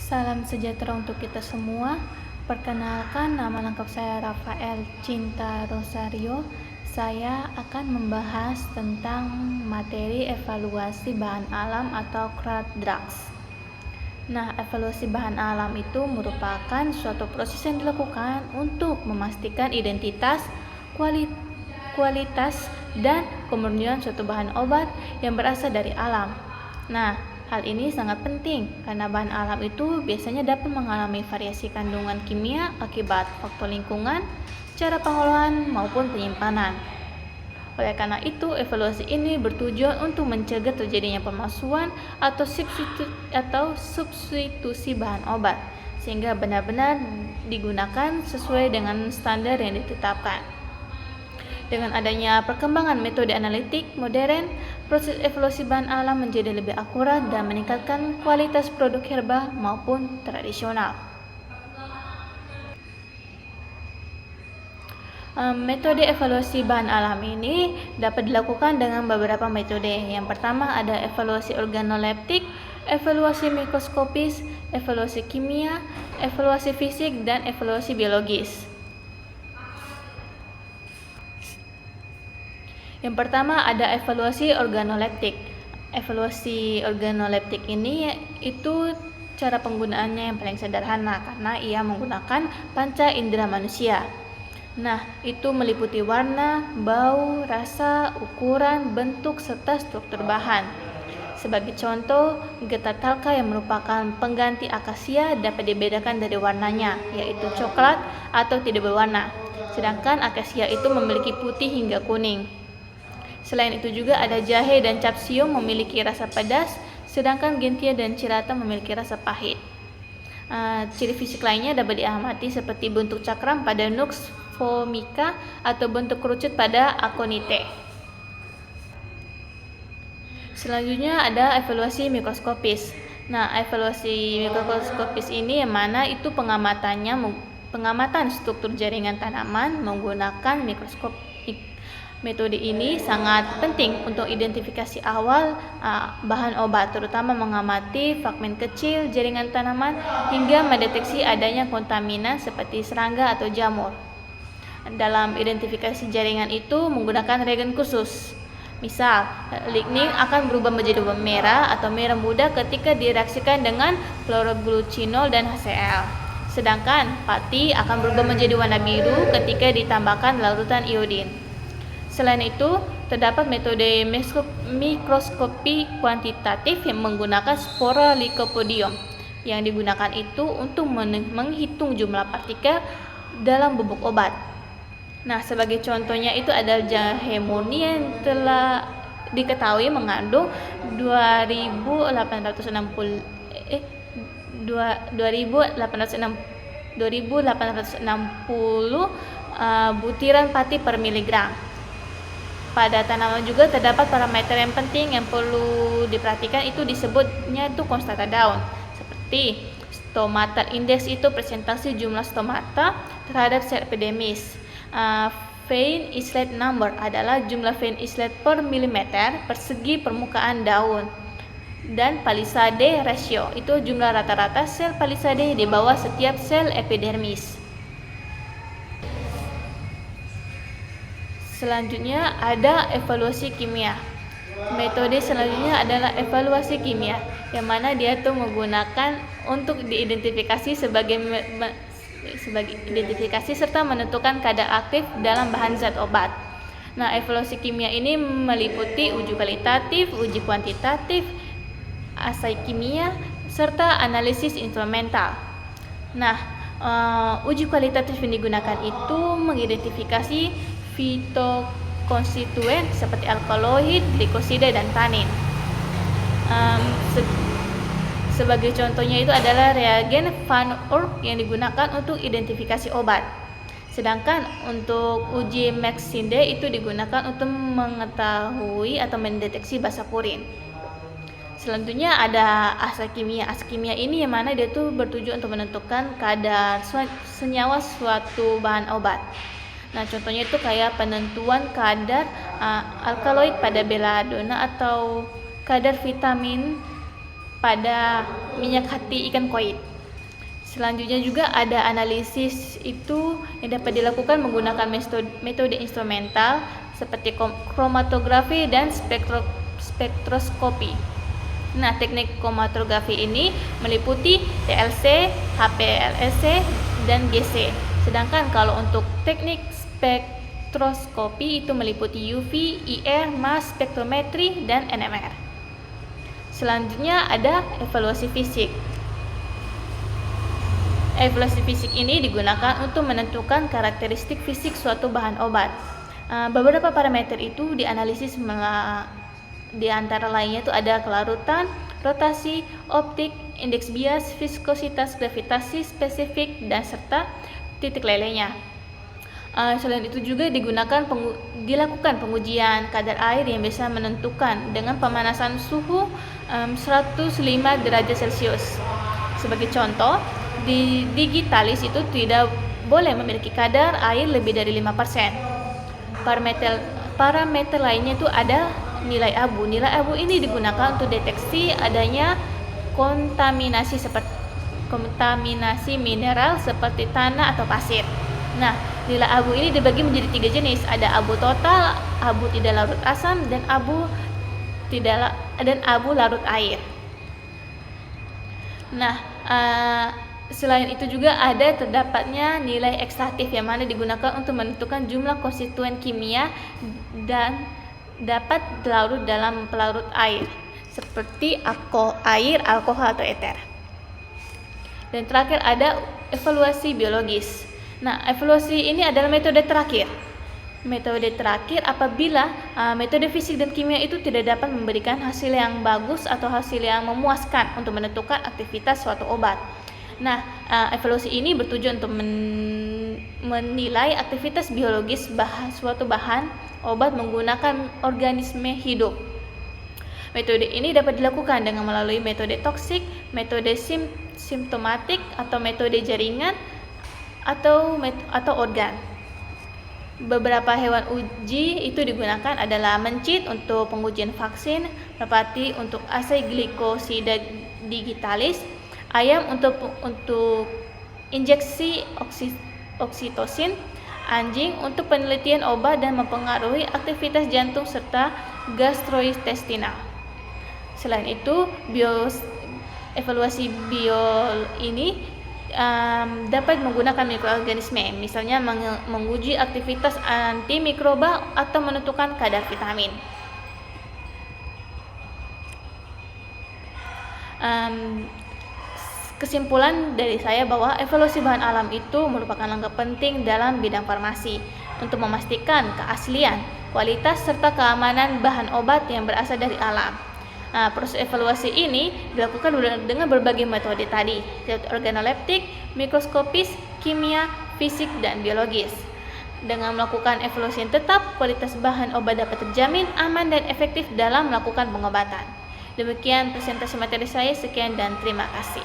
Salam sejahtera untuk kita semua. Perkenalkan, nama lengkap saya Rafael Cinta Rosario. Saya akan membahas tentang materi evaluasi bahan alam atau crop drugs. Nah, evaluasi bahan alam itu merupakan suatu proses yang dilakukan untuk memastikan identitas, kualitas, dan kemurnian suatu bahan obat yang berasal dari alam. Nah, hal ini sangat penting karena bahan alam itu biasanya dapat mengalami variasi kandungan kimia akibat faktor lingkungan, cara pengolahan, maupun penyimpanan. Oleh karena itu, evaluasi ini bertujuan untuk mencegah terjadinya pemalsuan atau substitusi bahan obat, sehingga benar-benar digunakan sesuai dengan standar yang ditetapkan. Dengan adanya perkembangan metode analitik modern, proses evaluasi bahan alam menjadi lebih akurat dan meningkatkan kualitas produk herbal maupun tradisional. Metode evaluasi bahan alam ini dapat dilakukan dengan beberapa metode. Yang pertama ada evaluasi organoleptik, evaluasi mikroskopis, evaluasi kimia, evaluasi fisik, dan evaluasi biologis. Yang pertama ada evaluasi organoleptik. Evaluasi organoleptik ini itu cara penggunaannya yang paling sederhana karena ia menggunakan panca indera manusia. Nah, itu meliputi warna, bau, rasa, ukuran, bentuk, serta struktur bahan. Sebagai contoh, getah talka yang merupakan pengganti akasia dapat dibedakan dari warnanya, yaitu coklat atau tidak berwarna. Sedangkan akasia itu memiliki putih hingga kuning. Selain itu juga ada jahe dan capsium memiliki rasa pedas, sedangkan gentia dan cirata memiliki rasa pahit. Ciri fisik lainnya dapat diamati seperti bentuk cakram pada Nux vomica atau bentuk kerucut pada Aconite. Selanjutnya ada evaluasi mikroskopis. Nah, evaluasi mikroskopis ini yang mana itu pengamatan struktur jaringan tanaman menggunakan mikroskop. Metode ini sangat penting untuk identifikasi awal bahan obat, terutama mengamati fragmen kecil jaringan tanaman hingga mendeteksi adanya kontaminan seperti serangga atau jamur. Dalam identifikasi jaringan itu menggunakan reagen khusus. Misal, lignin akan berubah menjadi warna merah atau merah muda ketika direaksikan dengan chloroglucinol dan HCl. Sedangkan pati akan berubah menjadi warna biru ketika ditambahkan larutan iodin. Selain itu, terdapat metode mikroskopi kuantitatif yang menggunakan spora lycopodium. Yang digunakan itu untuk menghitung jumlah partikel dalam bubuk obat. Nah, sebagai contohnya itu adalah jahe murni yang telah diketahui mengandung 2860 butiran pati per miligram. Pada tanaman juga terdapat parameter yang penting yang perlu diperhatikan, itu disebutnya itu konstanta daun. Seperti stomata index itu presentasi jumlah stomata terhadap sel epidermis. Vein islet number adalah jumlah vein islet per milimeter persegi permukaan daun. Dan palisade ratio itu jumlah rata-rata sel palisade di bawah setiap sel epidermis. Selanjutnya ada evaluasi kimia. Metode selanjutnya adalah evaluasi kimia, yang mana dia tuh menggunakan untuk diidentifikasi sebagai identifikasi serta menentukan kadar aktif dalam bahan zat obat. Nah, evaluasi kimia ini meliputi uji kualitatif, uji kuantitatif, asai kimia, serta analisis instrumental. Nah, uji kualitatif yang digunakan itu mengidentifikasi fitokonstituen seperti alkaloid, glikosida, dan tanin. Sebagai contohnya itu adalah reagen Van Oort yang digunakan untuk identifikasi obat. Sedangkan untuk uji Max-Sinde itu digunakan untuk mengetahui atau mendeteksi basa purin. Selanjutnya ada asa kimia. Asa kimia ini yang mana dia tuh bertujuan untuk menentukan kadar senyawa suatu bahan obat. Nah, contohnya itu kayak penentuan kadar alkaloid pada belladonna atau kadar vitamin pada minyak hati ikan koi. Selanjutnya juga ada analisis itu yang dapat dilakukan menggunakan metode instrumental seperti kromatografi dan spektroskopi. Nah, teknik kromatografi ini meliputi TLC, HPLC, dan GC. Sedangkan kalau untuk teknik spektroskopi itu meliputi UV, IR, mass spektrometri, dan NMR. Selanjutnya ada evaluasi fisik. Evaluasi fisik ini digunakan untuk menentukan karakteristik fisik suatu bahan obat. Beberapa parameter itu dianalisis di antara lainnya itu ada kelarutan, rotasi, optik, indeks bias, viskositas, gravitasi spesifik, dan serta titik lelehnya. Selain itu juga dilakukan pengujian kadar air yang bisa menentukan dengan pemanasan suhu 105 derajat Celcius. Sebagai contoh, di digitalis itu tidak boleh memiliki kadar air lebih dari 5%. Parameter lainnya itu ada nilai abu. Nilai abu ini digunakan untuk deteksi adanya kontaminasi mineral seperti tanah atau pasir. Nah, nilai abu ini dibagi menjadi 3 jenis. Ada abu total, abu tidak larut asam, dan abu larut air. Nah, selain itu juga ada terdapatnya nilai ekstraktif yang mana digunakan untuk menentukan jumlah konstituen kimia dan dapat larut dalam pelarut air seperti air, alkohol atau eter. Dan terakhir ada evaluasi biologis. Nah, evaluasi ini adalah metode terakhir. Metode terakhir apabila metode fisik dan kimia itu tidak dapat memberikan hasil yang bagus atau hasil yang memuaskan untuk menentukan aktivitas suatu obat. Nah, evaluasi ini bertujuan untuk menilai aktivitas biologis suatu bahan obat menggunakan organisme hidup. Metode ini dapat dilakukan dengan melalui metode toksik, metode simptomatik, atau metode jaringan, atau organ. Beberapa hewan uji itu digunakan adalah mencit untuk pengujian vaksin, merpati untuk asai glikosida digitalis, ayam untuk injeksi oksitosin, anjing untuk penelitian obat dan mempengaruhi aktivitas jantung serta gastrointestinal. Selain itu, evaluasi ini dapat menggunakan mikroorganisme, misalnya menguji aktivitas antimikroba atau menentukan kadar vitamin. Kesimpulan dari saya bahwa evaluasi bahan alam itu merupakan langkah penting dalam bidang farmasi untuk memastikan keaslian, kualitas, serta keamanan bahan obat yang berasal dari alam. Proses evaluasi ini dilakukan dengan berbagai metode tadi, yaitu organoleptik, mikroskopis, kimia, fisik, dan biologis. Dengan melakukan evaluasi yang tetap, kualitas bahan obat dapat terjamin, aman, dan efektif dalam melakukan pengobatan. Demikian presentasi materi saya, sekian dan terima kasih.